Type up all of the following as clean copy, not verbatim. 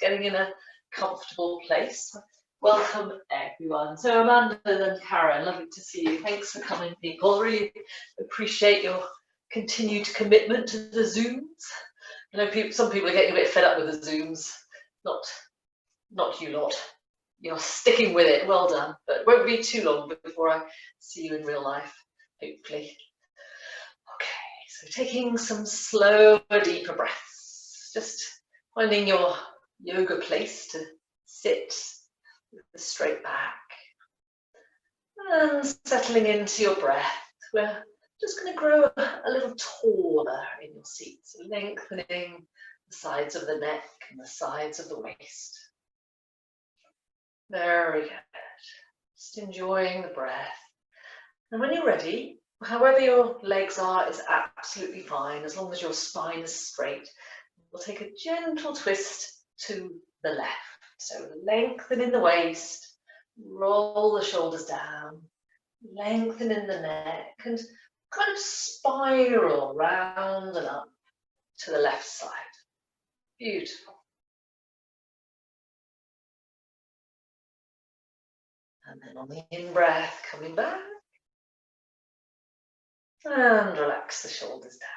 getting in a comfortable place. Welcome everyone. So Amanda and Karen, lovely to see you. Thanks for coming, people. Really appreciate your continued commitment to the Zooms. I know some people are getting a bit fed up with the Zooms. Not you lot. You're sticking with it. Well done. But it won't be too long before I see you in real life, hopefully. Okay, so taking some slower, deeper breaths. Just finding your yoga place to sit with a straight back. And settling into your breath. We're just going to grow a little taller in your seat. So lengthening the sides of the neck and the sides of the waist. Very good. Just enjoying the breath. And when you're ready, however your legs are is absolutely fine, as long as your spine is straight. We'll take a gentle twist to the left. So lengthen in the waist, roll the shoulders down, lengthen in the neck, and kind of spiral round and up to the left side. Beautiful. And then on the in-breath, coming back. And relax the shoulders down.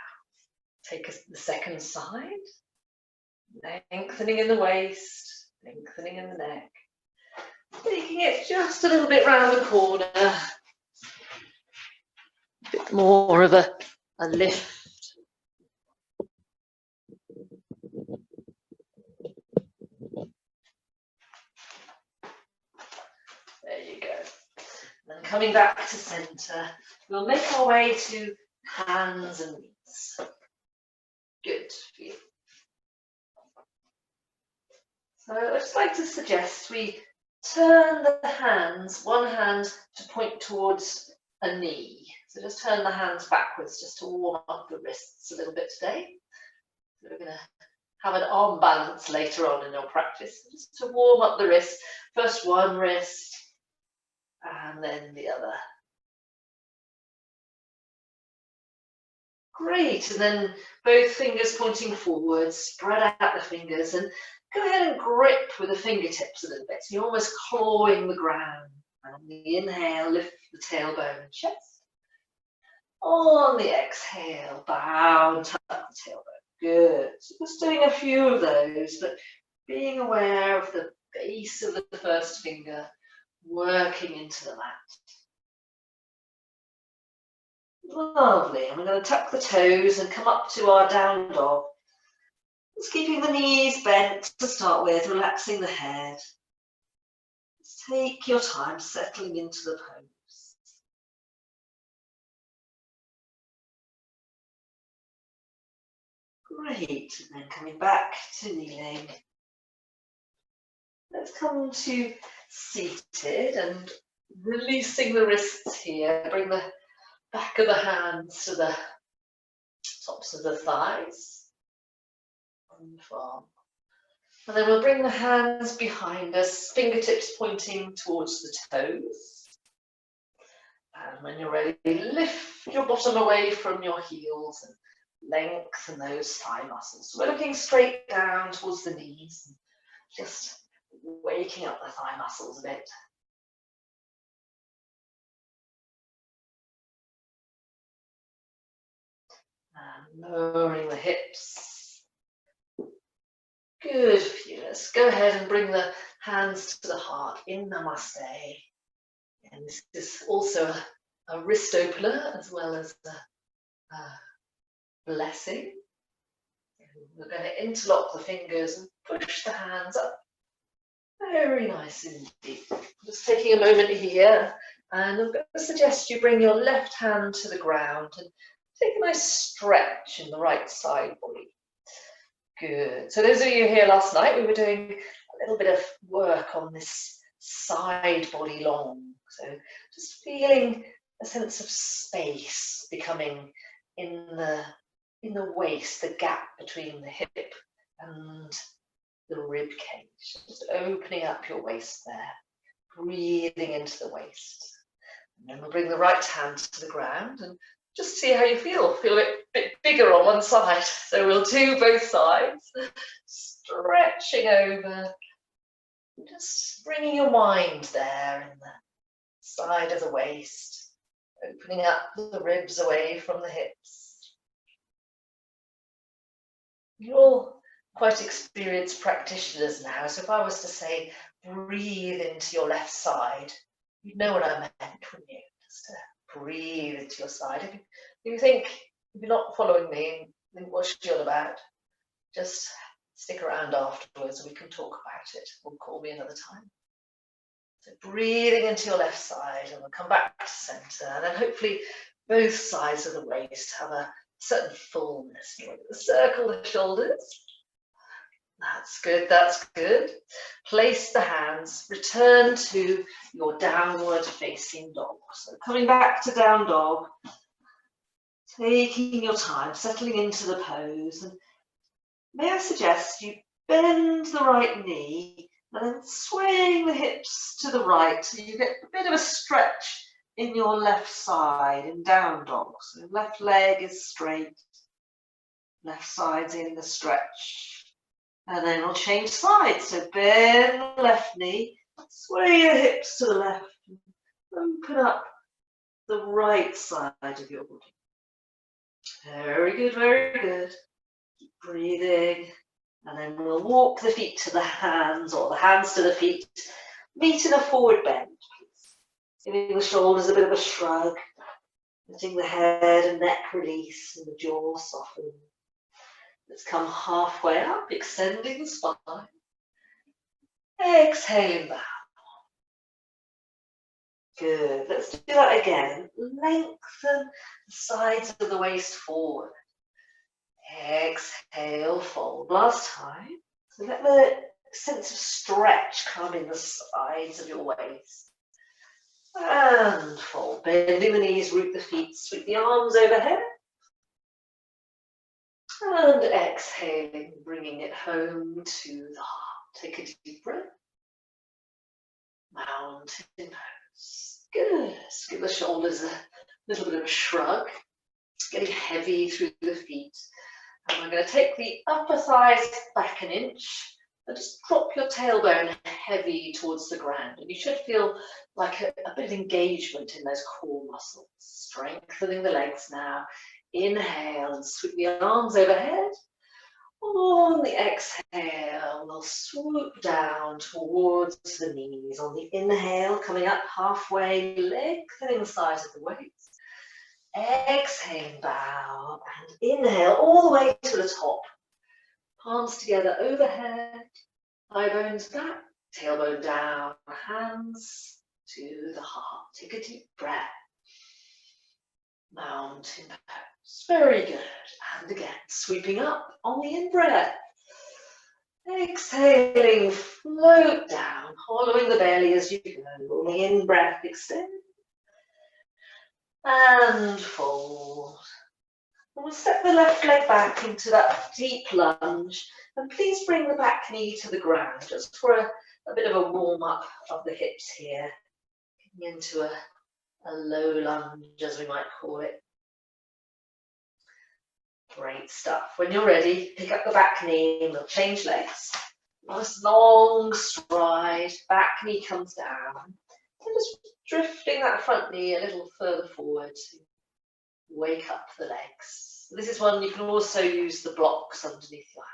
Take the second side. Lengthening in the waist, lengthening in the neck. Taking it just a little bit round the corner. A bit more of a lift. There you go. And then coming back to centre, we'll make our way to hands and knees. Good for you. So I'd just like to suggest we turn the hands, one hand to point towards a knee. So just turn the hands backwards just to warm up the wrists a little bit today. So we're going to have an arm balance later on in your practice. Just to warm up the wrists. First one wrist and then the other. Great, and then both fingers pointing forward, spread out the fingers and go ahead and grip with the fingertips a little bit. So you're almost clawing the ground. And on the inhale, lift the tailbone and chest. On the exhale, bow and tuck the tailbone. Good. So just doing a few of those, but being aware of the base of the first finger working into the mat. Lovely. And we're going to tuck the toes and come up to our down dog. Just keeping the knees bent to start with, relaxing the head. Just take your time settling into the pose. Great. And then coming back to kneeling. Let's come to seated and releasing the wrists here. Bring the back of the hands to the tops of the thighs. Wonderful. And then we'll bring the hands behind us, fingertips pointing towards the toes. And when you're ready, lift your bottom away from your heels and lengthen those thigh muscles. So we're looking straight down towards the knees, just waking up the thigh muscles a bit. And lowering the hips. Good for you. Let's go ahead and bring the hands to the heart in Namaste. And this is also a wrist opener as well as a blessing. We're going to interlock the fingers and push the hands up. Very nice indeed. Just taking a moment here, and I'm going to suggest you bring your left hand to the ground and take a nice stretch in the right side body. Good. So those of you here last night, we were doing a little bit of work on this side body long. So just feeling a sense of space becoming in the waist, the gap between the hip and the rib cage. Just opening up your waist there, breathing into the waist. And then we'll bring the right hand to the ground and Just see how you feel. Feel a bit bigger on one side. So we'll do both sides. Stretching over. Just bringing your mind there in the side of the waist. Opening up the ribs away from the hips. You're all quite experienced practitioners now. So if I was to say, breathe into your left side, you'd know what I meant, wouldn't you? Just to breathe into your side. If you're not following me and think what's she all about, just stick around afterwards and we can talk about it, or call me another time. So breathing into your left side, and we'll come back to center, and then hopefully both sides of the waist have a certain fullness. Circle the shoulders. That's good, that's good. Place the hands, return to your downward facing dog. So coming back to down dog, taking your time, settling into the pose. And may I suggest you bend the right knee and then swaying the hips to the right so you get a bit of a stretch in your left side in down dog. So left leg is straight, left side's in the stretch. And then we'll change sides. So bend the left knee, sway your hips to the left, open up the right side of your body. Very good, very good. Keep breathing. And then we'll walk the feet to the hands, or the hands to the feet. Meet in a forward bend, please. Giving the shoulders a bit of a shrug. Letting the head and neck release and the jaw soften. Let's come halfway up, extending the spine. Exhaling bow. Good. Let's do that again. Lengthen the sides of the waist forward. Exhale, fold. Last time. So let the sense of stretch come in the sides of your waist. And fold. Bending the knees, root the feet, sweep the arms overhead. And exhaling, bringing it home to the heart. Take a deep breath. Mountain pose. Good. Give the shoulders a little bit of a shrug. Getting heavy through the feet. And we're going to take the upper thighs back an inch and just drop your tailbone heavy towards the ground. And you should feel like a bit of engagement in those core muscles. Strengthening the legs now. Inhale and sweep the arms overhead. On the exhale, we'll swoop down towards the knees. On the inhale, coming up halfway, lengthening the sides of the waist. Exhale, bow, and inhale all the way to the top. Palms together overhead, thigh bones back, tailbone down, hands to the heart. Take a deep breath. Mountain pose. Very good. And again, sweeping up on the in-breath. Exhaling, float down, hollowing the belly as you go. On the in-breath, extend. And fold. And we'll step the left leg back into that deep lunge. And please bring the back knee to the ground, just for a bit of a warm-up of the hips here. Getting into a low lunge, as we might call it. Great stuff. When you're ready, pick up the back knee and we'll change legs. Nice long stride, back knee comes down. And just drifting that front knee a little further forward to wake up the legs. This is one you can also use the blocks underneath your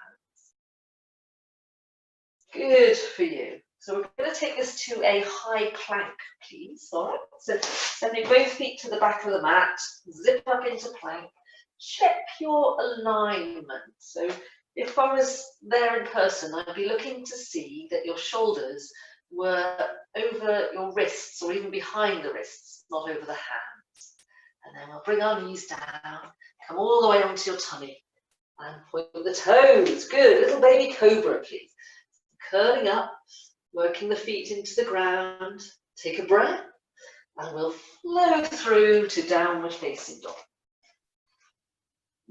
hands. Good for you. So we're going to take this to a high plank, please. All right. So sending both feet to the back of the mat, zip up into plank. Check your alignment. So if I was there in person, I'd be looking to see that your shoulders were over your wrists or even behind the wrists, not over the hands. And then we'll bring our knees down, come all the way onto your tummy and point the toes. Good. Little baby cobra, please. Curling up, working the feet into the ground. Take a breath and we'll flow through to downward facing dog.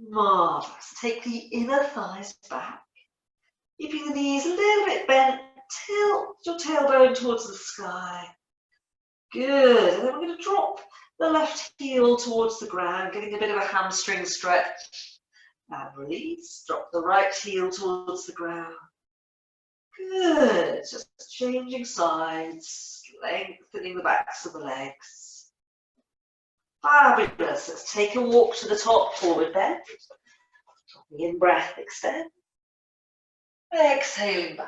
Marvellous. Take the inner thighs back, keeping the knees a little bit bent. Tilt your tailbone towards the sky. Good. And then we're going to drop the left heel towards the ground, getting a bit of a hamstring stretch. And release. Drop the right heel towards the ground. Good. Just changing sides, lengthening the backs of the legs. Fabulous. Let's take a walk to the top, forward bend. In breath, extend. Exhaling, bow.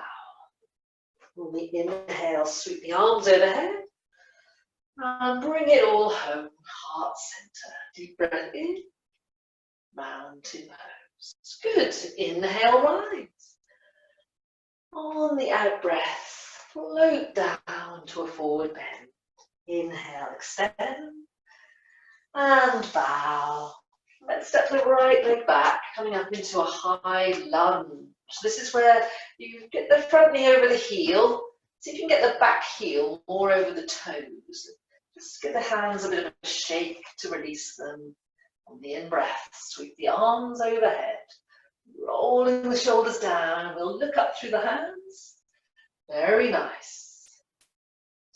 On the inhale, sweep the arms overhead. And bring it all home, heart center. Deep breath in, mountain pose. Good. Inhale, rise. On the out breath, float down to a forward bend. Inhale, extend. And bow. Let's step the right leg back, coming up into a high lunge. This is where you get the front knee over the heel. See if you can get the back heel more over the toes. Just give the hands a bit of a shake to release them. On the in-breath, sweep the arms overhead, rolling the shoulders down. We'll look up through the hands. Very nice.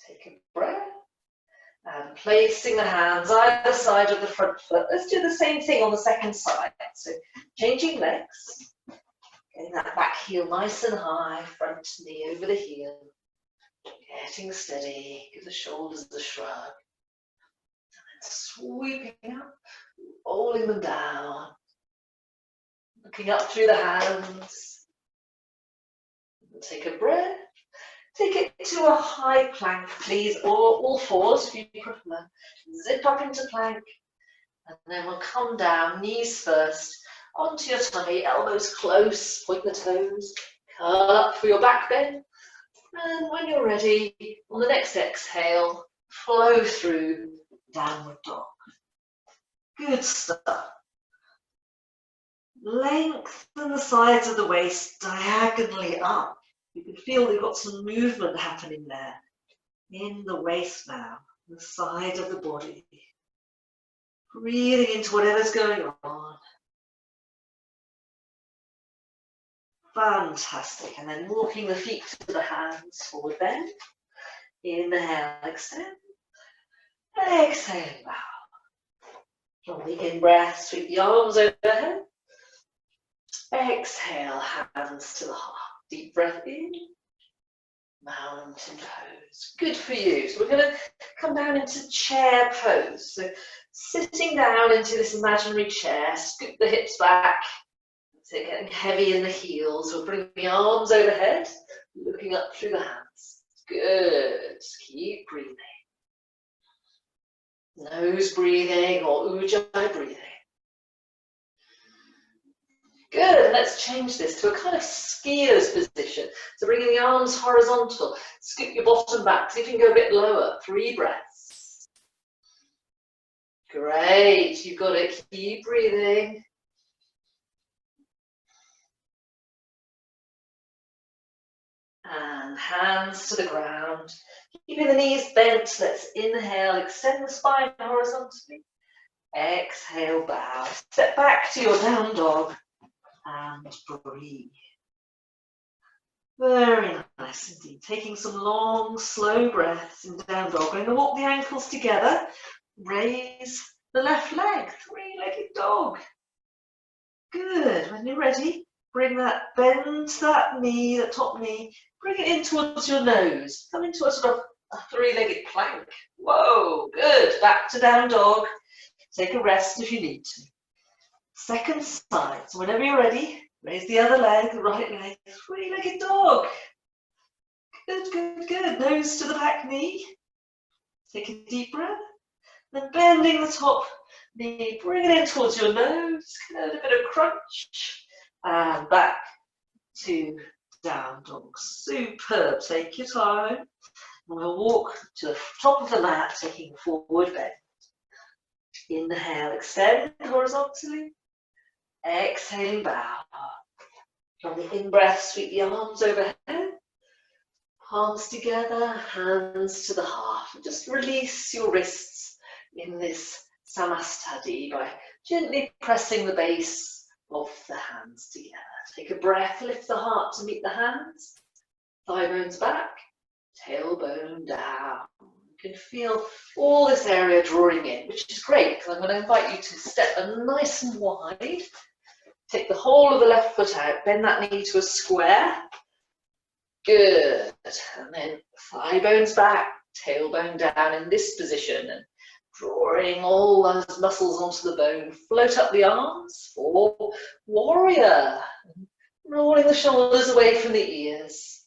Take a breath. And placing the hands either side of the front foot. Let's do the same thing on the second side. So changing legs. Getting that back heel nice and high, front knee over the heel. Getting steady, give the shoulders a shrug. And then sweeping up, rolling them down. Looking up through the hands. Take a breath. Take it to a high plank, please, or all fours if you prefer. Zip up into plank. And then we'll come down, knees first, onto your tummy, elbows close, point the toes, curl up for your back bend. And when you're ready, on the next exhale, flow through downward dog. Good stuff. Lengthen the sides of the waist diagonally up. You can feel you've got some movement happening there in the waist now, the side of the body. Breathing into whatever's going on. Fantastic. And then walking the feet to the hands, forward bend. Inhale, extend. Exhale, bow. On the in-breath, sweep the arms overhead. Exhale, hands to the heart. Deep breath in. Mountain pose. Good for you. So we're going to come down into chair pose. So sitting down into this imaginary chair, scoop the hips back. So getting heavy in the heels. We'll bring the arms overhead, looking up through the hands. Good. Keep breathing. Nose breathing or ujjayi breathing. Good, let's change this to a kind of skier's position. So bringing the arms horizontal, scoop your bottom back, see if you can go a bit lower. 3 breaths. Great, you've got it, keep breathing. And hands to the ground. Keeping the knees bent, let's inhale, extend the spine horizontally. Exhale, bow. Step back to your down dog. And breathe. Very nice indeed. Taking some long, slow breaths in down dog. We're going to walk the ankles together. Raise the left leg, 3-legged dog. Good. When you're ready, bring that bend to that knee, the top knee. Bring it in towards your nose. Come into a sort of a 3-legged plank. Whoa, good. Back to down dog. Take a rest if you need to. Second side, so whenever you're ready, raise the other leg, the right leg, 3-legged dog. Good, good, good. Nose to the back knee. Take a deep breath. Then bending the top knee, bring it in towards your nose, get a bit of crunch. And back to down dog. Superb. Take your time. And we'll walk to the top of the mat, taking a forward bend. Inhale, extend horizontally. Exhaling, bow. On the in-breath, sweep the arms overhead. Palms together, hands to the heart. Just release your wrists in this samastadi by gently pressing the base of the hands together. Take a breath, lift the heart to meet the hands. Thigh bones back, tailbone down. You can feel all this area drawing in, which is great, because I'm going to invite you to step nice and wide. Take the whole of the left foot out, bend that knee to a square. Good. And then thigh bones back, tailbone down in this position, and drawing all those muscles onto the bone. Float up the arms for warrior. Rolling the shoulders away from the ears.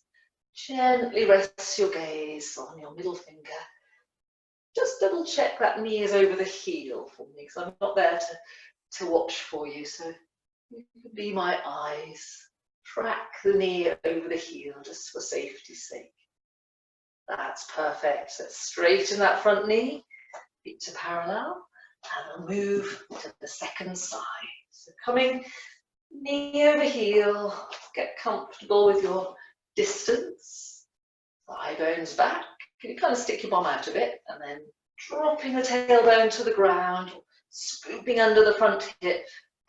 Gently rest your gaze on your middle finger. Just double check that knee is over the heel for me, because I'm not there to watch for you. So you can be my eyes. Track the knee over the heel just for safety's sake. That's perfect. Let's straighten that front knee, feet to parallel, and we'll move to the second side. So coming knee over heel, get comfortable with your distance, thigh bones back. You kind of stick your bum out a bit, and then dropping the tailbone to the ground, scooping under the front hip,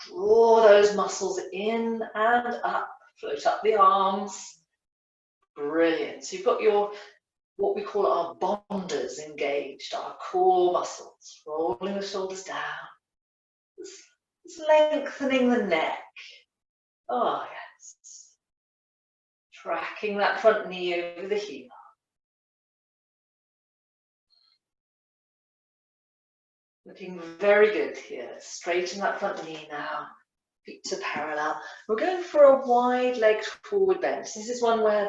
draw those muscles in and up, float up the arms. Brilliant. So you've got your, what we call our bonders engaged, our core muscles, rolling the shoulders down, just lengthening the neck. Oh yes. Tracking that front knee over the heel. Looking very good here. Straighten that front knee now. Feet to parallel. We're going for a wide legged forward bend. This is one where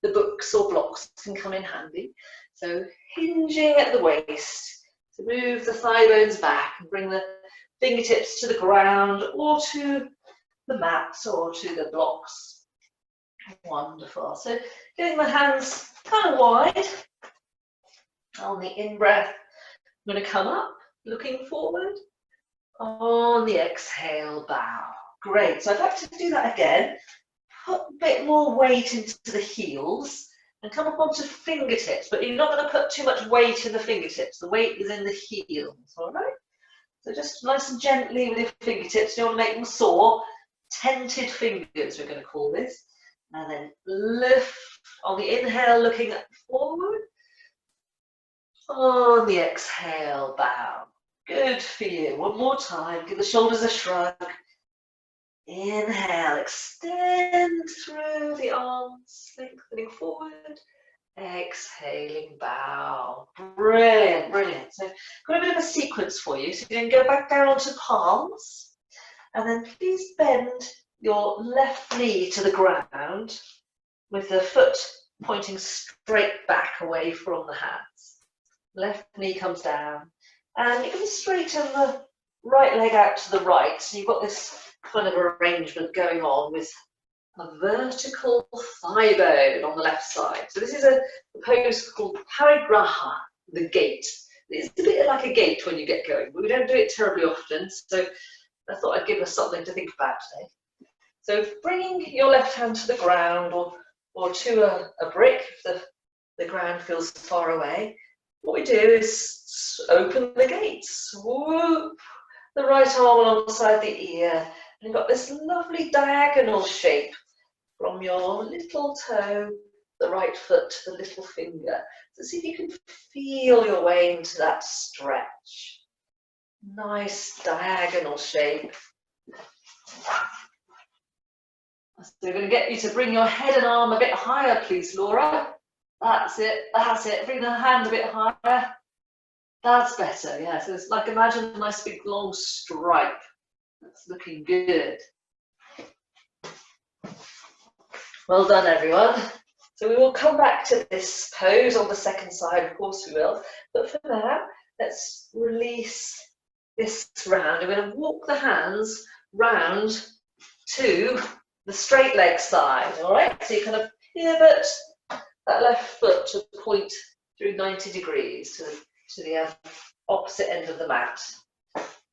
the books or blocks can come in handy. So hinging at the waist. So move the thigh bones back and bring the fingertips to the ground or to the mat or to the blocks. Wonderful. So getting the hands kind of wide. On the in-breath, I'm going to come up, looking forward. On the exhale, bow. Great. So I'd like to do that again. Put a bit more weight into the heels and come up onto fingertips, but you're not going to put too much weight in the fingertips. The weight is in the heels, all right? So just nice and gently with your fingertips. You want to make them sore. Tented fingers, we're going to call this. And then lift on the inhale, looking forward. On the exhale, bow. Good for you. One more time. Give the shoulders a shrug. Inhale, extend through the arms, lengthening forward. Exhaling, bow. Brilliant, brilliant. So, got a bit of a sequence for you. So, you can go back down onto palms, and then please bend your left knee to the ground with the foot pointing straight back away from the hands. Left knee comes down, and you can straighten the right leg out to the right. So you've got this kind of arrangement going on with a vertical thigh bone on the left side. So this is a pose called Parigraha, the gate. It's a bit like a gate when you get going, but we don't do it terribly often. So I thought I'd give us something to think about today. So bringing your left hand to the ground or to a brick if the ground feels far away. What we do is open the gate, swoop the right arm alongside the ear, and you've got this lovely diagonal shape from your little toe, the right foot to the little finger. So see if you can feel your way into that stretch. Nice diagonal shape. So we're going to get you to bring your head and arm a bit higher, please, Laura. That's it, that's it. Bring the hand a bit higher. That's better, yeah. So it's like, imagine a nice big long stripe. That's looking good. Well done, everyone. So we will come back to this pose on the second side, of course we will. But for now, let's release this round. We're going to walk the hands round to the straight leg side, all right? So you kind of pivot that left foot to point through 90 degrees to the opposite end of the mat.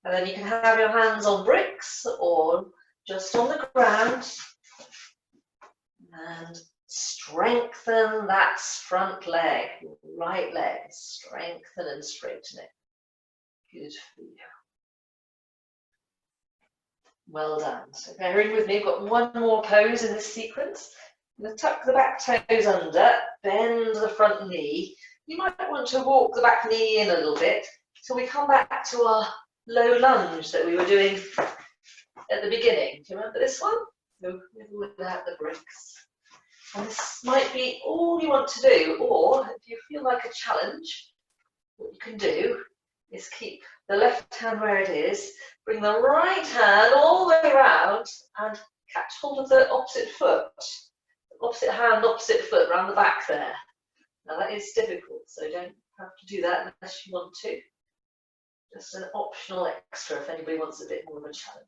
And then you can have your hands on bricks or just on the ground. And strengthen that front leg, right leg. Strengthen and straighten it. Good for you. Well done. So bearing with me, I've got one more pose in this sequence. I'm going to tuck the back toes under, bend the front knee, you might want to walk the back knee in a little bit till we come back to our low lunge that we were doing at the beginning. Do you remember this one? No, without the bricks. And this might be all you want to do, or if you feel like a challenge, what you can do is keep the left hand where it is, bring the right hand all the way around and catch hold of the opposite foot. Opposite hand, opposite foot, around the back there. Now that is difficult, so you don't have to do that unless you want to. Just an optional extra if anybody wants a bit more of a challenge.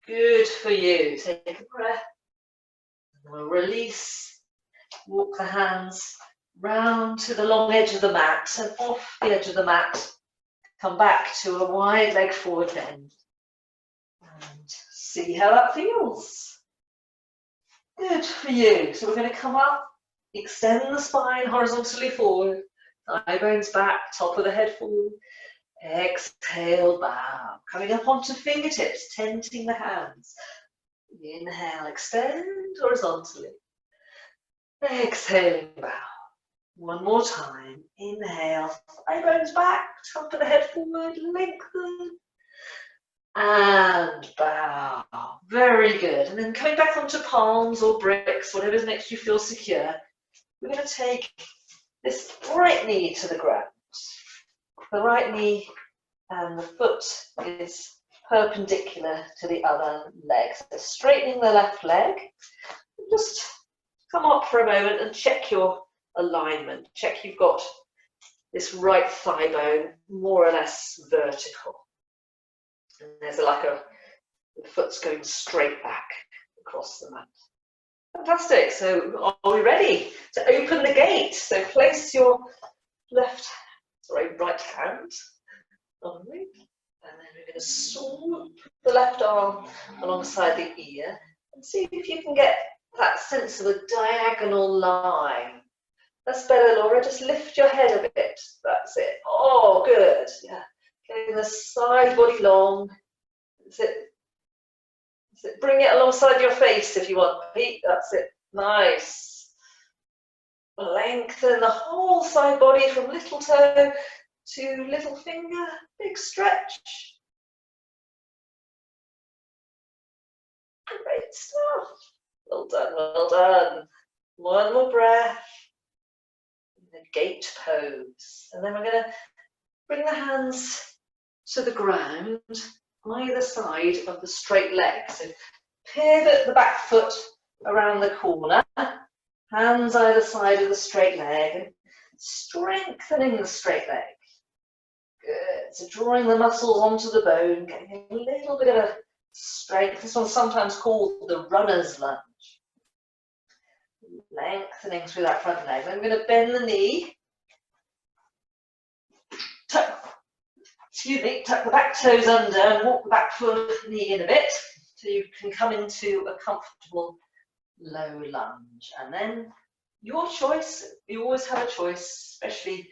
Good for you. Take a breath. And we'll release. Walk the hands round to the long edge of the mat and off the edge of the mat. Come back to a wide leg forward bend. And see how that feels. Good for you. So we're going to come up, extend the spine horizontally forward, thigh bones back, top of the head forward. Exhale, bow. Coming up onto fingertips, tenting the hands. Inhale, extend horizontally. Exhaling, bow. One more time. Inhale, thigh bones back, top of the head forward, lengthen. And bow. Very good. And then coming back onto palms or bricks, whatever makes you feel secure, we're going to take this right knee to the ground. The right knee and the foot is perpendicular to the other leg. So straightening the left leg. Just come up for a moment and check your alignment. Check you've got this right thigh bone more or less vertical. And there's the foot's going straight back across the mat. Fantastic. So are we ready to open the gate? So place your right hand on me, and then we're going to swoop the left arm alongside the ear and see if you can get that sense of a diagonal line. That's better, Laura. Just lift your head a bit. That's it. Oh, good. Yeah. Getting the side body long. That's it. That's it. Bring it alongside your face if you want, Pete. That's it. Nice. Lengthen the whole side body from little toe to little finger. Big stretch. Great stuff. Well done, well done. One more breath. The gate pose. And then we're going to bring the hands to the ground, either side of the straight leg. So pivot the back foot around the corner, hands either side of the straight leg, and strengthening the straight leg. Good. So drawing the muscles onto the bone, getting a little bit of strength. This one's sometimes called the runner's lunge. Lengthening through that front leg. Then we're going to bend the knee. Tuck the back toes under and walk the back foot knee in a bit so you can come into a comfortable low lunge. And then your choice, you always have a choice, especially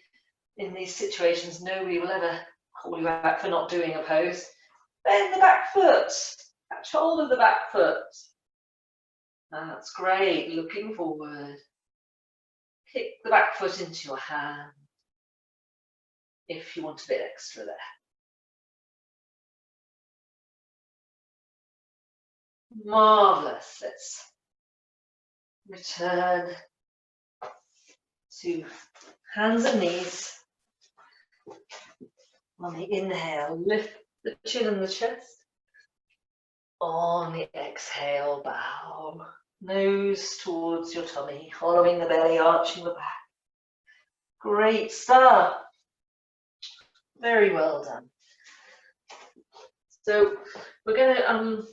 in these situations. Nobody will ever call you out for not doing a pose. Bend the back foot, catch hold of the back foot. That's great, looking forward. Kick the back foot into your hand if you want a bit extra there. Marvellous. Let's return to hands and knees. On the inhale, lift the chin and the chest. On the exhale, bow. Nose towards your tummy, following the belly, arching the back. Great stuff. Very well done. So we're going to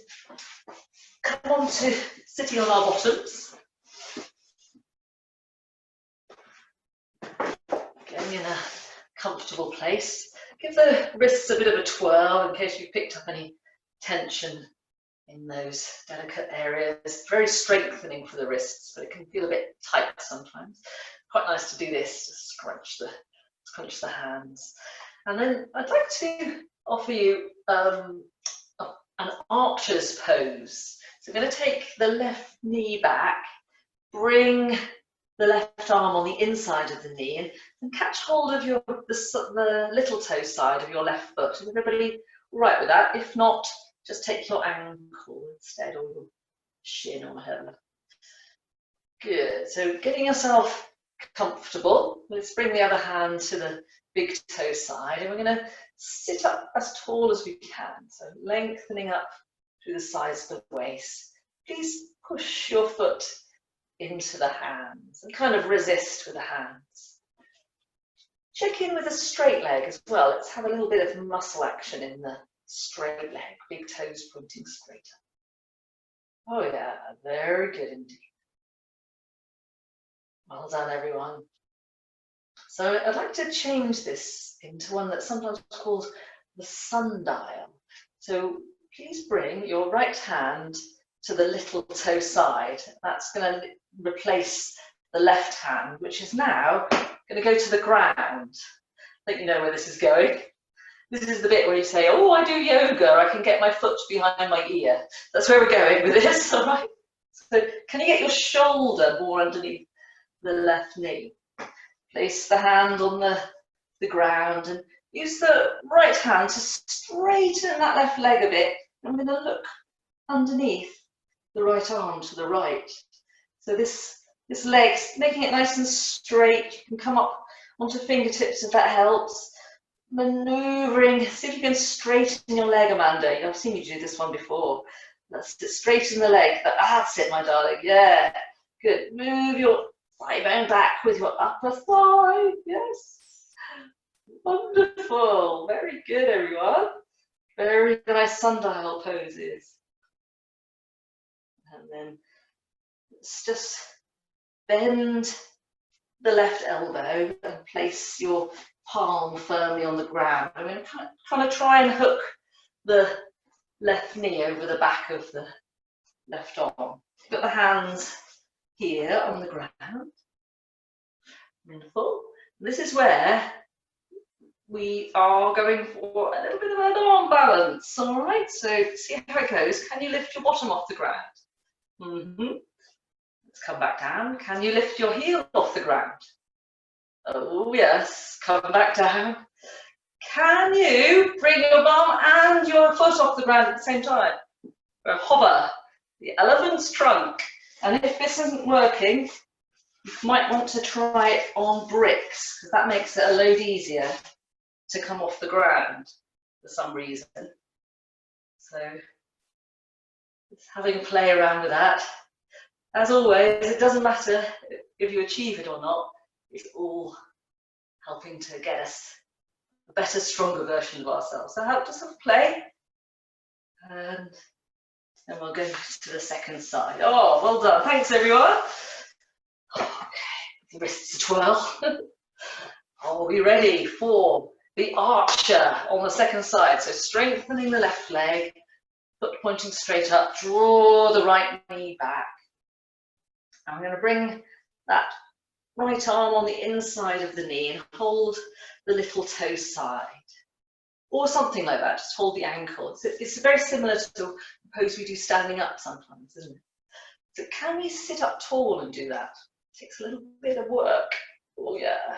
come on to sitting on our bottoms. Getting in a comfortable place. Give the wrists a bit of a twirl in case you've picked up any tension in those delicate areas. Very strengthening for the wrists, but it can feel a bit tight sometimes. Quite nice to do this, to scrunch the hands. And then I'd like to offer you an archer's pose. So we're going to take the left knee back, bring the left arm on the inside of the knee and catch hold of the little toe side of your left foot. Is everybody all right with that? If not, just take your ankle instead, or your shin or whatever. Good. So getting yourself comfortable, let's bring the other hand to the big toe side, and we're going to sit up as tall as we can. So lengthening up through the sides of the waist. Please push your foot into the hands and kind of resist with the hands. Check in with a straight leg as well. Let's have a little bit of muscle action in the straight leg, big toes pointing straight up. Oh yeah, very good indeed. Well done, everyone. So I'd like to change this into one that's sometimes called the sundial. So please bring your right hand to the little toe side. That's going to replace the left hand, which is now going to go to the ground. I think you know where this is going. This is the bit where you say, oh, I do yoga, I can get my foot behind my ear. That's where we're going with this, all right? So can you get your shoulder more underneath the left knee? Place the hand on the ground and use the right hand to straighten that left leg a bit. I'm going to look underneath the right arm to the right. So this leg's making it nice and straight. You can come up onto fingertips if that helps. Maneuvering, see if you can straighten your leg, Amanda. I've seen you do this one before. That's it, straighten the leg. That's it, my darling. Yeah, good. Move your thigh bone back with your upper thigh. Yes. Wonderful. Very good, everyone. Very nice sundial poses. And then let's just bend the left elbow and place your palm firmly on the ground. I'm going to kind of try and hook the left knee over the back of the left arm. Got the hands here on the ground. Wonderful. This is where we are going for a little bit of an arm balance. All right, so see how it goes. Can you lift your bottom off the ground? Let's come back down. Can you lift your heel off the ground? Oh yes, come back down. Can you bring your bum and your foot off the ground at the same time? Or hover, the elephant's trunk. And if this isn't working, you might want to try it on bricks, because that makes it a load easier to come off the ground for some reason. So it's having a play around with that. As always, it doesn't matter if you achieve it or not. It's all helping to get us a better, stronger version of ourselves. So just have a play. And then we'll go to the second side. Oh, well done. Thanks, everyone. Okay, the wrists a twirl. Are we ready for the archer on the second side? So strengthening the left leg, foot pointing straight up, draw the right knee back. I'm going to bring that right arm on the inside of the knee and hold the little toe side. Or something like that, just hold the ankle. It's very similar to the pose we do standing up sometimes, isn't it? So can we sit up tall and do that? It takes a little bit of work. Oh yeah,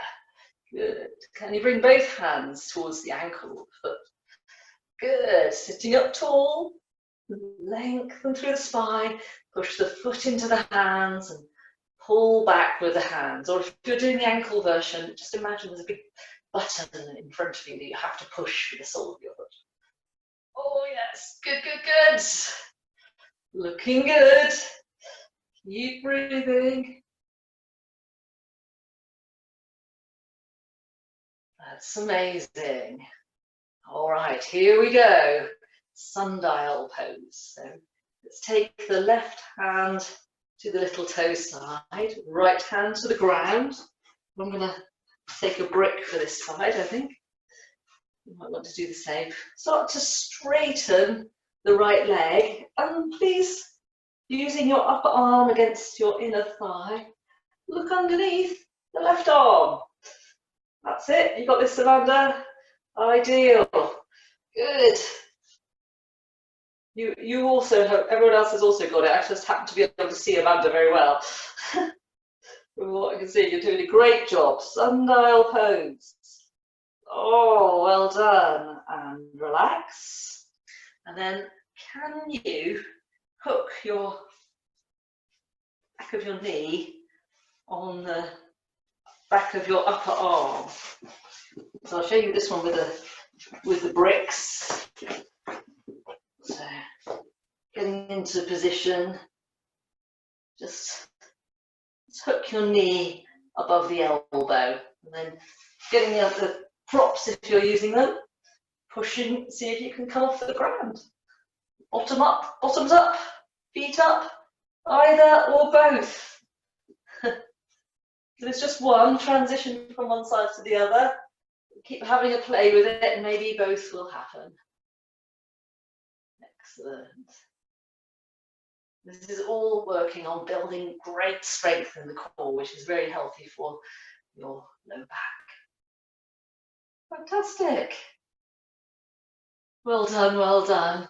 good. Can you bring both hands towards the ankle, foot? Good, sitting up tall, lengthen through the spine, push the foot into the hands and pull back with the hands. Or if you're doing the ankle version, just imagine there's a big button in front of you that you have to push with the sole of your foot. Oh yes, good, good, good. Looking good. Keep breathing. That's amazing. All right, here we go. Sundial pose. So let's take the left hand to the little toe side, right hand to the ground. I'm going to take a brick for this side, I think. You might want to do the same. Start to straighten the right leg, and please, using your upper arm against your inner thigh, look underneath the left arm. That's it. You got this, Amanda? Ideal. Good. You also have, everyone else has also got it. I just happen to be able to see Amanda very well. From what I can see, you're doing a great job. Sundial pose. Oh, well done. And relax. And then can you hook your back of your knee on the back of your upper arm? So I'll show you this one with the bricks. So getting into position, just hook your knee above the elbow, and then getting the other props if you're using them, pushing, see if you can come off the ground. Bottom up, bottoms up, feet up, either or both. There's just one, transition from one side to the other. Keep having a play with it and maybe both will happen. Excellent. This is all working on building great strength in the core, which is very healthy for your low back. Fantastic. Well done, well done.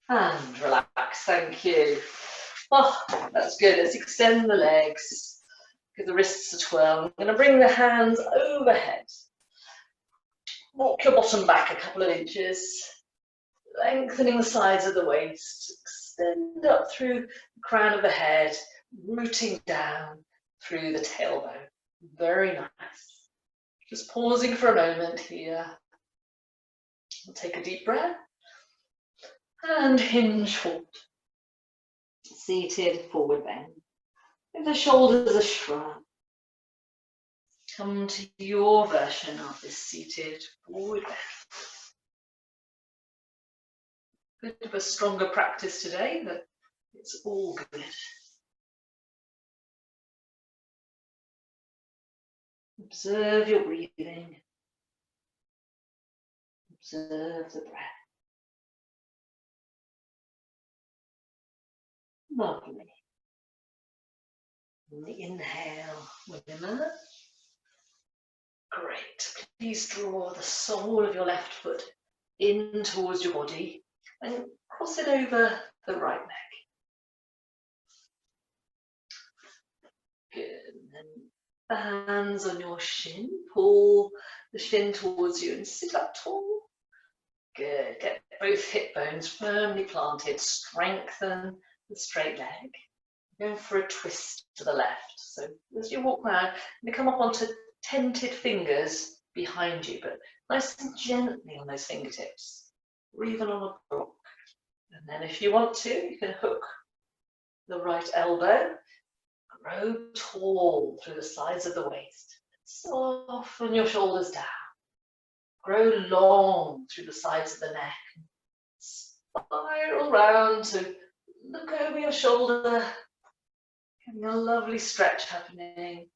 And relax, thank you. Oh, that's good. Let's extend the legs. Give the wrists a twirl. I'm going to bring the hands overhead. Walk your bottom back a couple of inches. Lengthening the sides of the waist. Extend up through the crown of the head, rooting down through the tailbone. Very nice. Just pausing for a moment here. We'll take a deep breath. And hinge forward. Seated forward bend. If the shoulders are shrunk, come to your version of this seated forward bend. Bit of a stronger practice today, but it's all good. Observe your breathing. Observe the breath. Lovely. On the inhale, we'll emerge. Great. Please draw the sole of your left foot in towards your body and cross it over the right leg. Good. And the hands on your shin. Pull the shin towards you and sit up tall. Good. Get both hip bones firmly planted. Strengthen the straight leg. Going for a twist to the left. So as you walk around, you come up onto tented fingers behind you, but nice and gently on those fingertips, or even on a block. And then if you want to, you can hook the right elbow, grow tall through the sides of the waist. Soften your shoulders down. Grow long through the sides of the neck. Spiral round to look over your shoulder. Getting a lovely stretch happening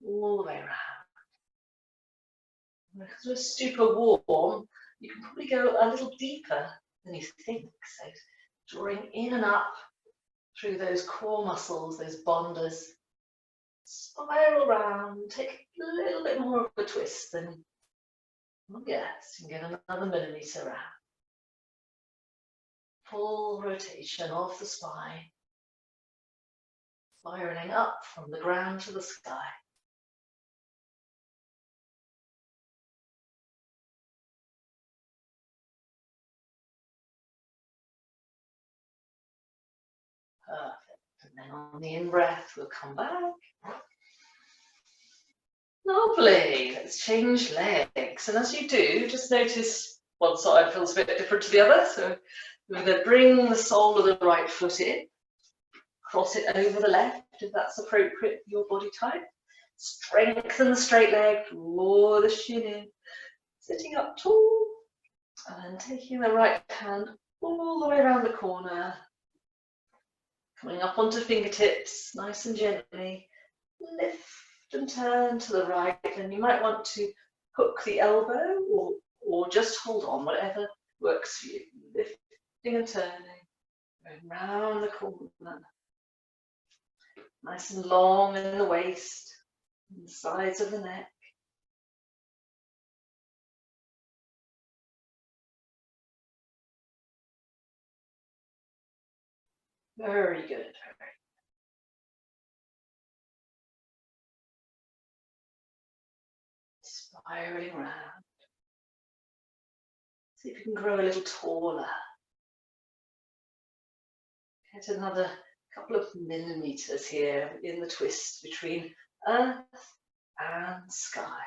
all the way around. Because we're super warm, you can probably go a little deeper than you think. So drawing in and up through those core muscles, those bonders. Spiral around, take a little bit more of a twist than, yes, you can get another millimetre around. Full rotation of the spine. Spiraling up from the ground to the sky. Perfect. And then on the in-breath, we'll come back. Lovely. Let's change legs. And as you do, just notice one side feels a bit different to the other. So we're going to bring the sole of the right foot in. Cross it over the left if that's appropriate for your body type. Strengthen the straight leg, draw the shin in, sitting up tall, and taking the right hand all the way around the corner, coming up onto fingertips, nice and gently, lift and turn to the right, and you might want to hook the elbow or just hold on, whatever works for you, lifting and turning, going round the corner. Nice and long in the waist, and the sides of the neck. Very good. Spiraling round. See if you can grow a little taller. Get another couple of millimeters here in the twist between earth and sky.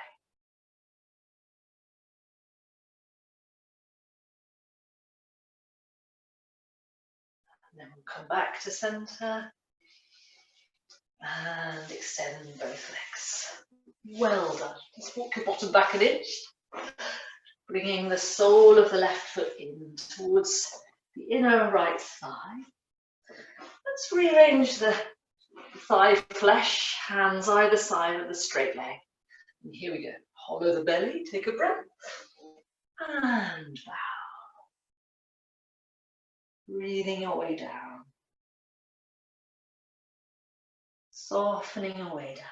And then we'll come back to center and extend both legs. Well done. Just walk your bottom back an inch, bringing the sole of the left foot in towards the inner right thigh. Let's rearrange the thigh flesh, hands either side of the straight leg. And here we go. Hollow the belly, take a breath, and bow. Breathing your way down. Softening your way down.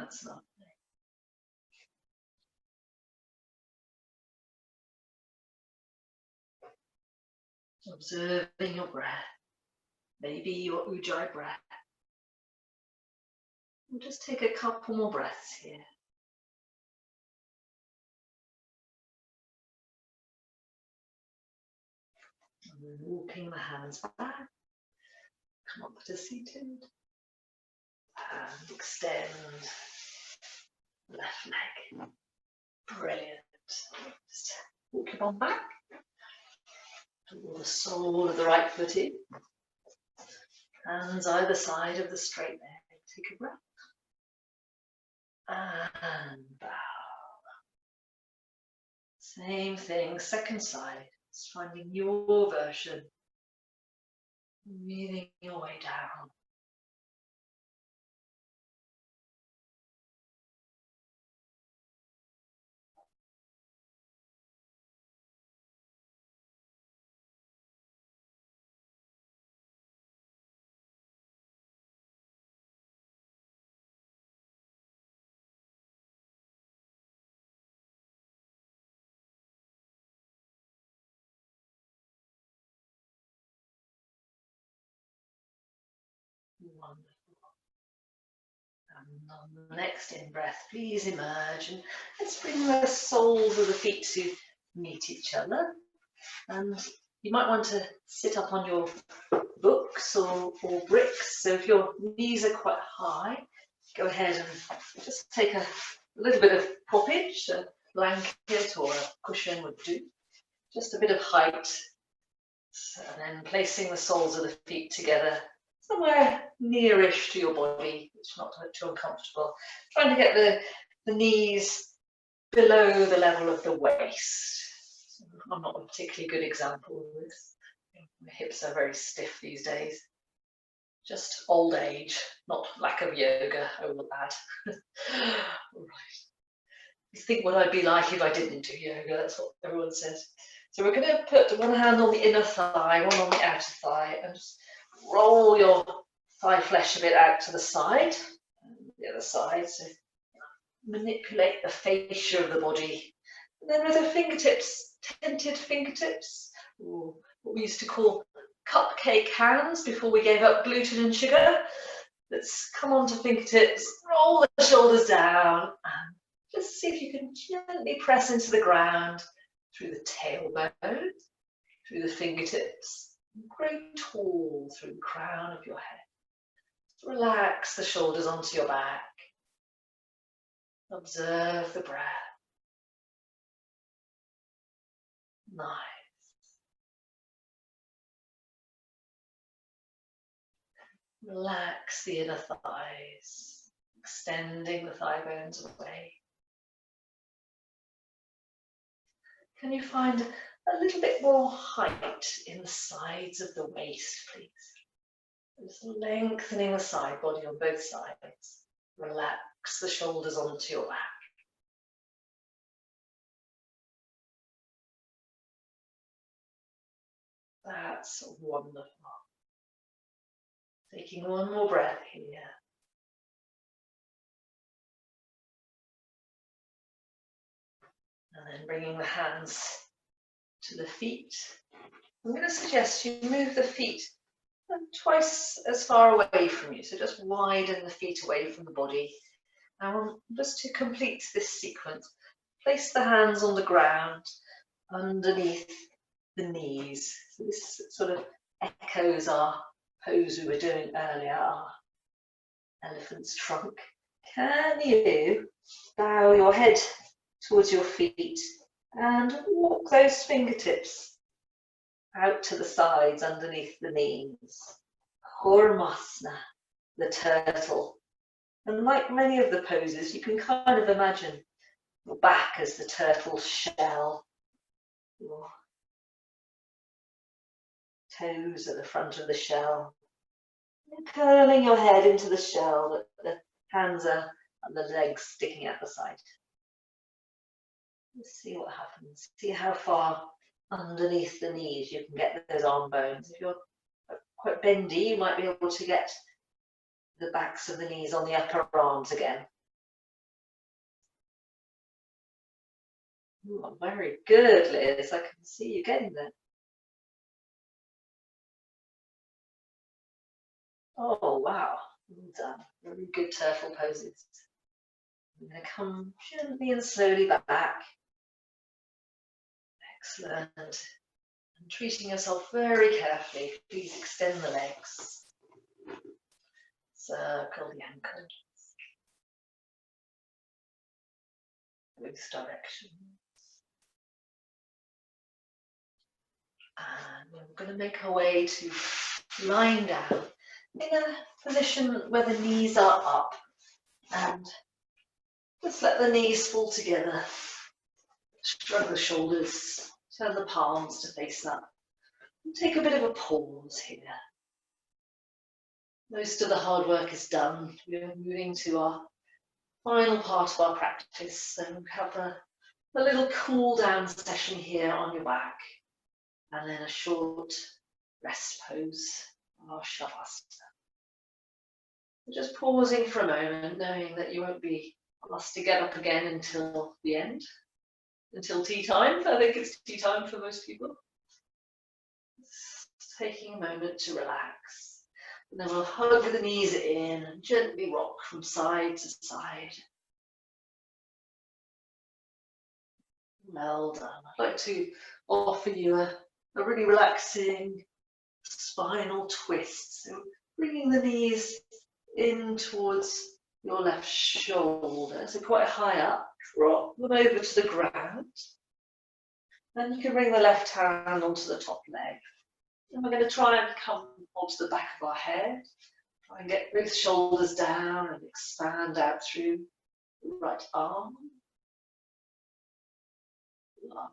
That's lovely. Observing your breath, maybe your Ujjayi breath. We'll just take a couple more breaths here. And then walking the hands back, come up to seated, and extend left leg. Brilliant. Just walk your bum back. Draw the sole of the right foot in. Hands either side of the straight leg. Take a breath. And bow. Same thing, second side. Just finding your version. Breathing your way down. Wonderful. And on the next in-breath, please emerge and let's bring the soles of the feet to meet each other. And you might want to sit up on your books or bricks. So if your knees are quite high, go ahead and just take a little bit of poppage, a blanket or a cushion would do. Just a bit of height. And then placing the soles of the feet together somewhere nearish to your body, it's not too uncomfortable. Trying to get the knees below the level of the waist. I'm not a particularly good example of this. My hips are very stiff these days. Just old age, not lack of yoga, I will add. All right. You think what I'd be like if I didn't do yoga, that's what everyone says. So we're going to put one hand on the inner thigh, one on the outer thigh, and just roll your thigh flesh a bit out to the side, and the other side. So manipulate the fascia of the body. And then with the fingertips, tented fingertips, or what we used to call cupcake hands before we gave up gluten and sugar. Let's come onto fingertips, roll the shoulders down, and just see if you can gently press into the ground through the tailbone, through the fingertips, grow tall through the crown of your head. Relax the shoulders onto your back. Observe the breath. Nice. Relax the inner thighs, extending the thigh bones away. Can you find a little bit more height in the sides of the waist, please? Just lengthening the side body on both sides. Relax the shoulders onto your back. That's wonderful. Taking one more breath here. And then bringing the hands to the feet. I'm going to suggest you move the feet twice as far away from you, so just widen the feet away from the body. Now, just to complete this sequence, place the hands on the ground underneath the knees. So this sort of echoes our pose we were doing earlier, our elephant's trunk. Can you bow your head towards your feet and walk those fingertips out to the sides underneath the knees? Kurmasana, the turtle. And like many of the poses, you can kind of imagine your back as the turtle shell, your toes at the front of the shell, and curling your head into the shell, but the hands are and the legs sticking out the side. Let's see what happens. See how far underneath the knees you can get those arm bones. If you're quite bendy, you might be able to get the backs of the knees on the upper arms again. Oh, very good, Liz. I can see you getting there. Oh, wow. Well done. Very good turtle poses. I'm going to come gently and slowly back. Excellent. And treating yourself very carefully. Please extend the legs. Circle the ankles. Both directions. And we're going to make our way to lying down in a position where the knees are up, and just let the knees fall together. Shrug the shoulders, turn the palms to face up, and take a bit of a pause here. Most of the hard work is done. We're moving to our final part of our practice, so we have a little cool down session here on your back, and then a short rest pose, our shavasana. Just pausing for a moment, knowing that you won't be asked to get up again until the end, until tea time. I think it's tea time for most people. Just taking a moment to relax. And then we'll hug the knees in and gently rock from side to side. Well done. I'd like to offer you a really relaxing spinal twist. So bringing the knees in towards your left shoulder, so quite high up, drop them over to the ground. Then you can bring the left hand onto the top leg. And we're going to try and come onto the back of our head. Try and get both shoulders down and expand out through the right arm. Lovely.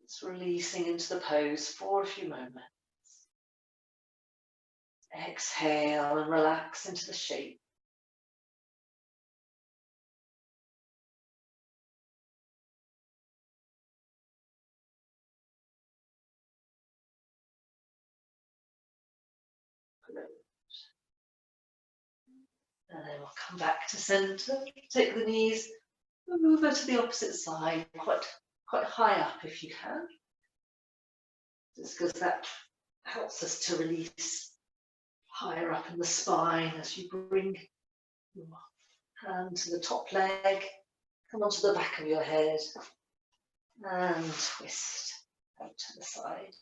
Just releasing into the pose for a few moments. Exhale and relax into the shape. And then we'll come back to center, take the knees over to the opposite side, quite high up if you can, just because that helps us to release higher up in the spine as you bring your hand to the top leg, come onto the back of your head, and twist out to the side.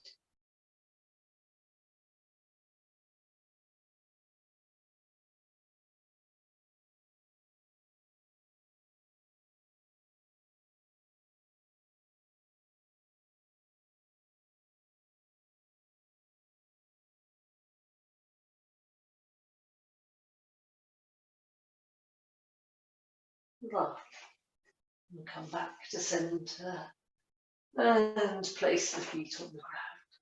Lovely. And come back to center and place the feet on the ground.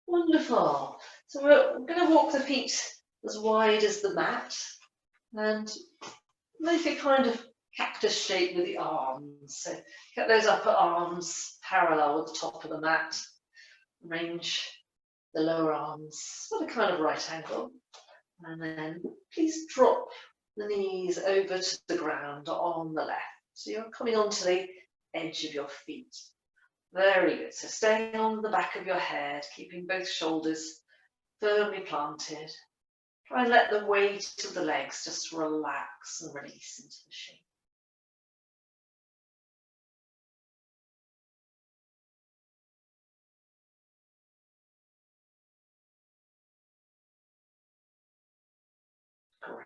Wonderful. So we're going to walk the feet as wide as the mat and make a kind of cactus shape with the arms. So get those upper arms parallel with the top of the mat. Arrange the lower arms at a kind of right angle. And then please drop the knees over to the ground on the left. So you're coming onto the edge of your feet. Very good. So staying on the back of your head, keeping both shoulders firmly planted. Try and let the weight of the legs just relax and release into the shape. Great.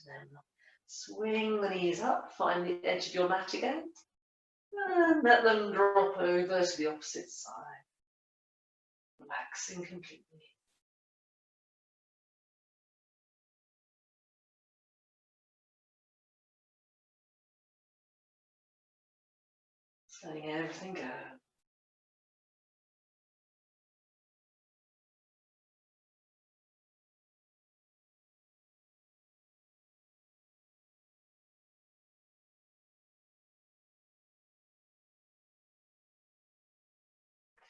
Then swing the knees up, find the edge of your mat again, and let them drop over to the opposite side, relaxing completely. Letting everything go.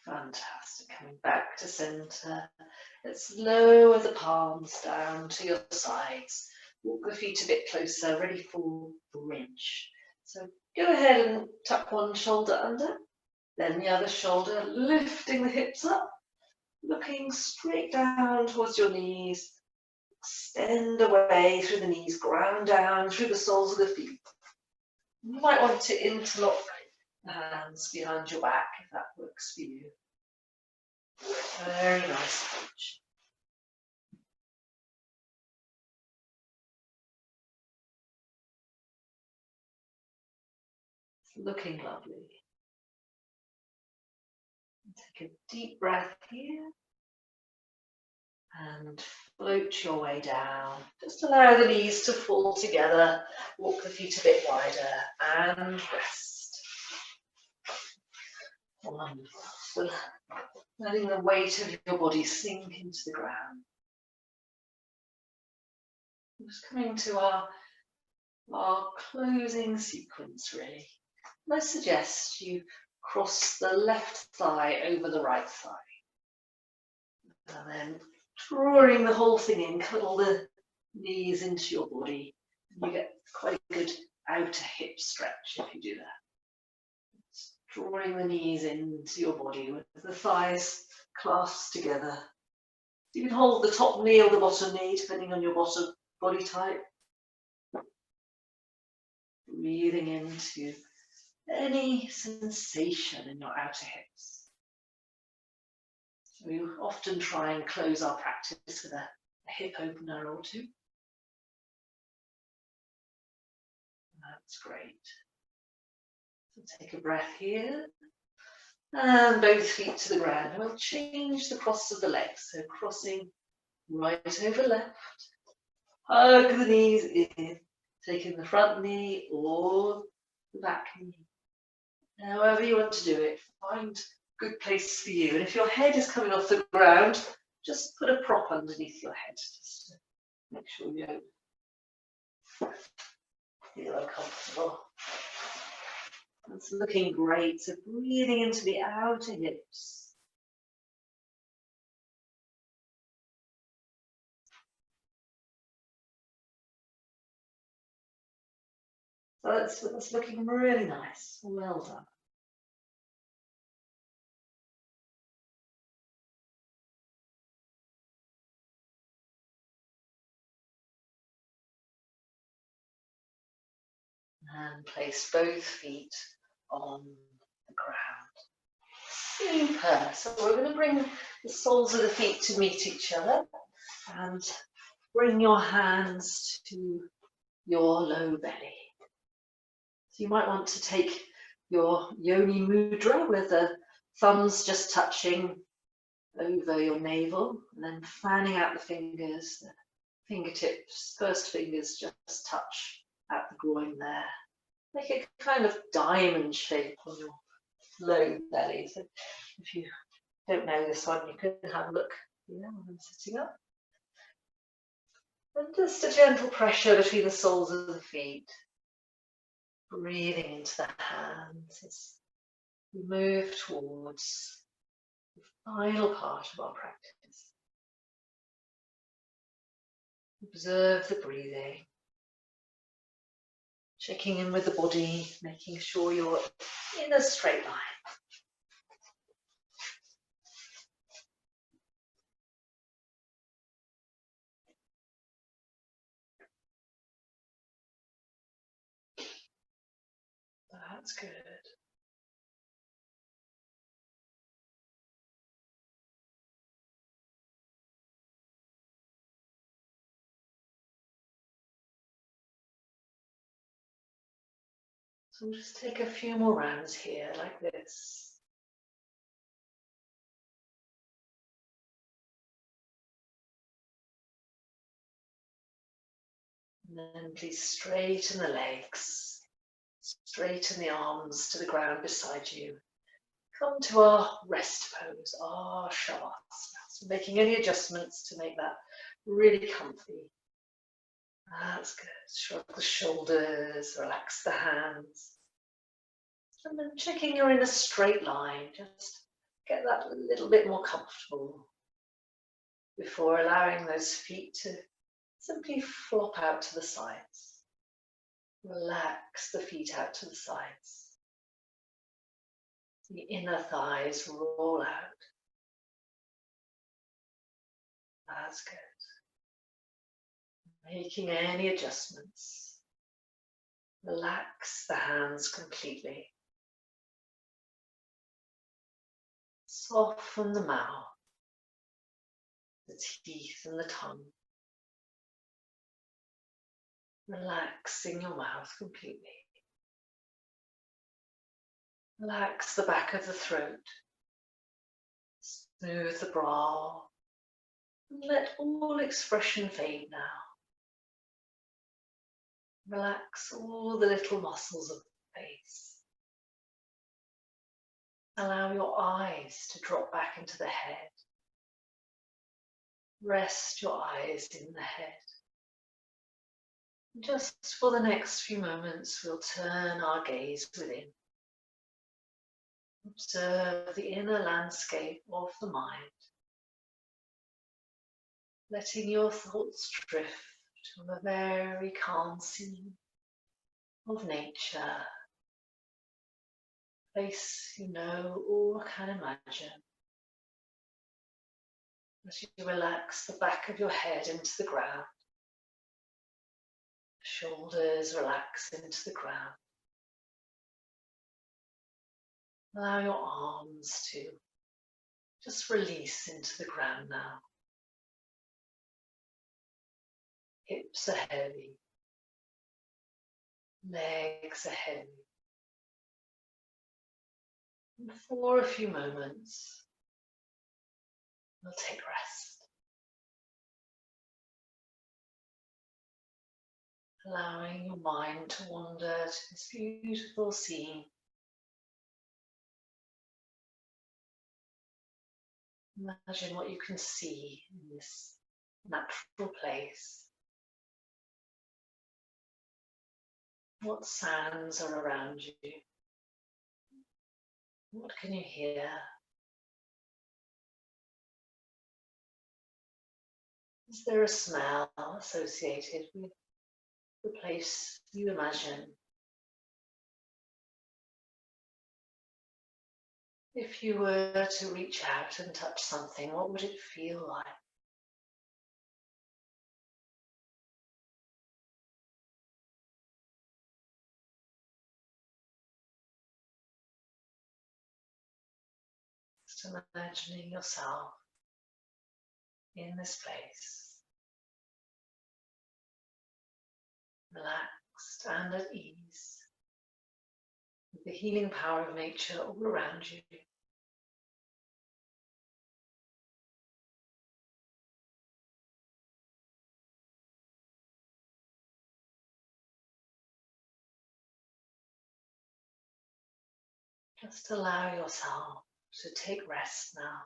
Fantastic. Coming back to center. Let's lower the palms down to your sides. Walk the feet a bit closer, ready for bridge. So go ahead and tuck one shoulder under, then the other shoulder, lifting the hips up, looking straight down towards your knees. Extend away through the knees, ground down through the soles of the feet. You might want to interlock the hands behind your back if that works for you. Very nice bridge. It's looking lovely. Take a deep breath here and float your way down. Just allow the knees to fall together. Walk the feet a bit wider and rest. Wonderful. Letting the weight of your body sink into the ground. Just coming to our closing sequence, really. And I suggest you cross the left thigh over the right thigh. And then drawing the whole thing in, cuddle the knees into your body. You get quite a good outer hip stretch if you do that. Just drawing the knees into your body with the thighs clasped together. You can hold the top knee or the bottom knee, depending on your body type. Breathing into any sensation in your outer hips. So we often try and close our practice with a hip opener or two. That's great. So take a breath here. And both feet to the ground. And we'll change the cross of the legs. So crossing right over left. Hug the knees in. Taking the front knee or the back knee. However you want to do it, find a good place for you. And if your head is coming off the ground, just put a prop underneath your head, just to make sure you don't feel uncomfortable. It's looking great. So breathing into the outer hips. So that's looking really nice. Well done. And place both feet on the ground. Super. So we're going to bring the soles of the feet to meet each other and bring your hands to your low belly. So you might want to take your yoni mudra with the thumbs just touching over your navel and then fanning out the fingers, the fingertips, first fingers just touch at the groin there. Make a kind of diamond shape on your low belly. So if you don't know this one, you can have a look here when I'm sitting up. And just a gentle pressure between the soles of the feet. Breathing into the hands as we move towards the final part of our practice. Observe the breathing. Checking in with the body, making sure you're in a straight line. That's good. So we'll just take a few more rounds here like this. And then please straighten the legs, straighten the arms to the ground beside you. Come to our rest pose, our shavasana. So making any adjustments to make that really comfy. That's good. Shrug the shoulders, relax the hands. And then checking you're in a straight line, just get that a little bit more comfortable before allowing those feet to simply flop out to the sides. Relax the feet out to the sides. The inner thighs roll out. That's good. Making any adjustments. Relax the hands completely. Soften the mouth, the teeth and the tongue. Relaxing your mouth completely. Relax the back of the throat. Smooth the brow. And let all expression fade now. Relax all the little muscles of the face. Allow your eyes to drop back into the head. Rest your eyes in the head. Just for the next few moments, we'll turn our gaze within. Observe the inner landscape of the mind, letting your thoughts drift to a very calm scene of nature, a place you know or can imagine. As you relax the back of your head into the ground, shoulders relax into the ground. Allow your arms to just release into the ground now. Hips are heavy. Legs are heavy. And for a few moments, we'll take rest. Allowing your mind to wander to this beautiful scene. Imagine what you can see in this natural place. What sounds are around you? What can you hear? Is there a smell associated with the place you imagine? If you were to reach out and touch something, what would it feel like? Just imagining yourself in this place, relaxed and at ease, with the healing power of nature all around you. Just allow yourself to take rest now.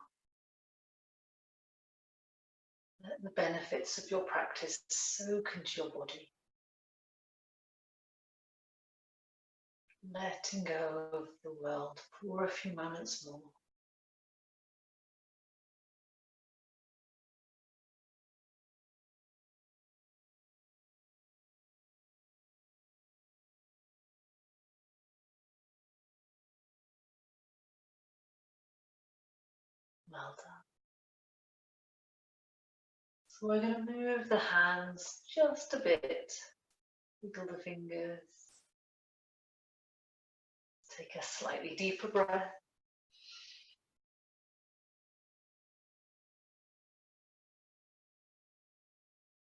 Let the benefits of your practice soak into your body. Letting go of the world for a few moments more. Well done. So we're going to move the hands just a bit, wiggle the fingers. Take a slightly deeper breath.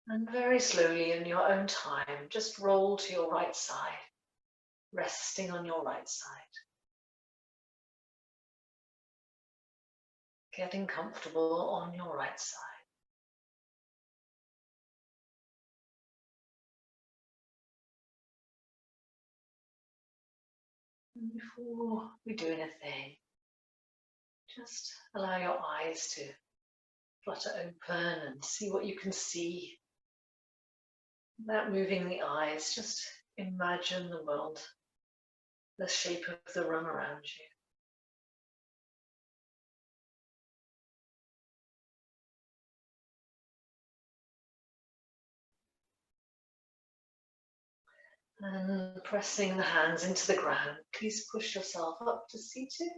And very slowly in your own time, just roll to your right side, resting on your right side. Getting comfortable on your right side. And before we do anything, just allow your eyes to flutter open and see what you can see. Without moving the eyes, just imagine the world, the shape of the room around you. And pressing the hands into the ground, please push yourself up to seated.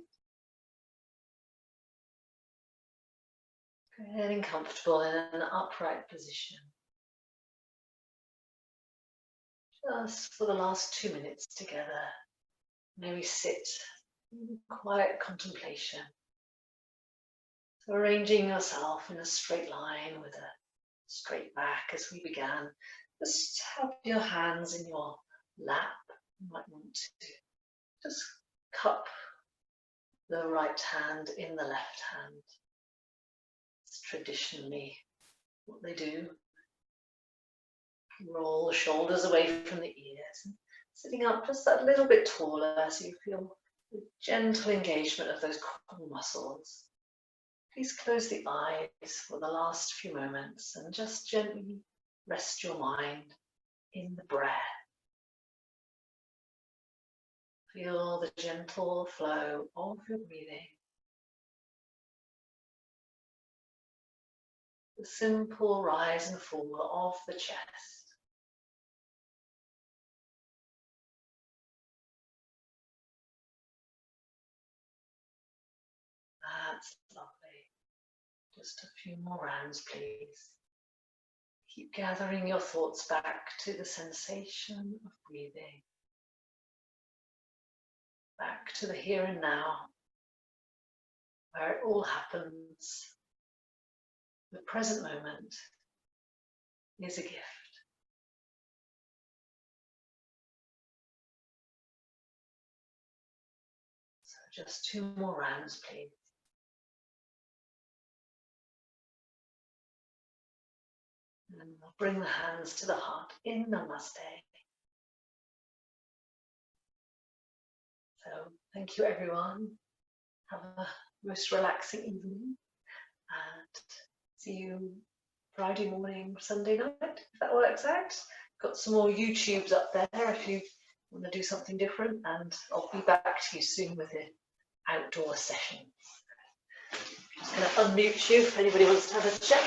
Getting comfortable in an upright position. Just for the last 2 minutes together, maybe sit in quiet contemplation. So arranging yourself in a straight line with a straight back as we began. Just have your hands in your lap. You might want to just cup the right hand in the left hand. It's traditionally what they do. Roll the shoulders away from the ears. And sitting up just that little bit taller so you feel the gentle engagement of those core muscles. Please close the eyes for the last few moments and just gently rest your mind in the breath. Feel the gentle flow of your breathing. The simple rise and fall of the chest. That's lovely. Just a few more rounds, please. Keep gathering your thoughts back to the sensation of breathing. Back to the here and now, where it all happens. The present moment is a gift. So just 2 more rounds, please. And we'll bring the hands to the heart in Namaste. So thank you, everyone. Have a most relaxing evening and see you Friday morning, Sunday night, if that works out. Got some more YouTubes up there if you want to do something different, and I'll be back to you soon with the outdoor session. Just going to unmute you if anybody wants to have a chat.